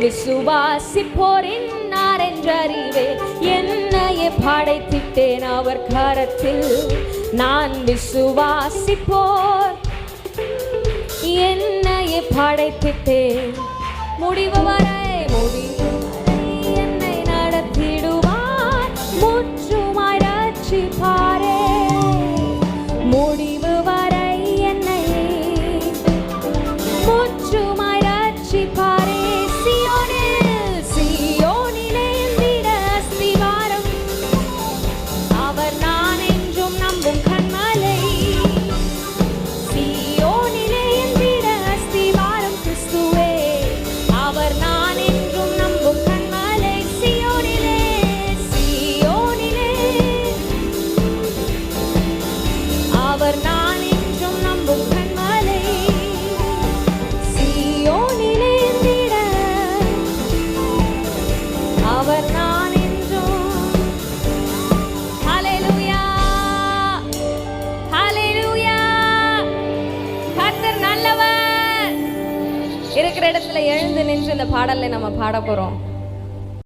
விசுவாசிப்போர் இன்னார் என்றறிவேன். என்னையே படைத்திட்டேன் அவர் கரத்தில். நான் விசுவாசிப்போர் என்னையே படைத்திட்டேன். முடிவு வரை என்னை நடத்திடுவார். முற்றுமாய் ரட்சிப்பாரே. முடிவு வரை என்னை முற்றுமாய் ரட்சிப்பாரே. சியோனிலே எந்திட அஸ்திவாரம் அவர் நான் என்றும் நம்பும் கன்மலை. சியோனிலே எந்திட அஸ்திவாரம் கிறிஸ்துவே அவர் நான் என்றும் நம்பும் கன்மலை. சியோனிலே அவர் நான் என்றும் நம்பும் கன்மலை. சியோனிலே எந்திட அவர் நான் என்றும். ஹல்லேலூயா, ஹல்லேலூயா. கர்த்தர் நல்லவர். இருக்கிற இடத்துல எழுந்து நின்று இந்த பாடலை நம்ம பாட போறோம்.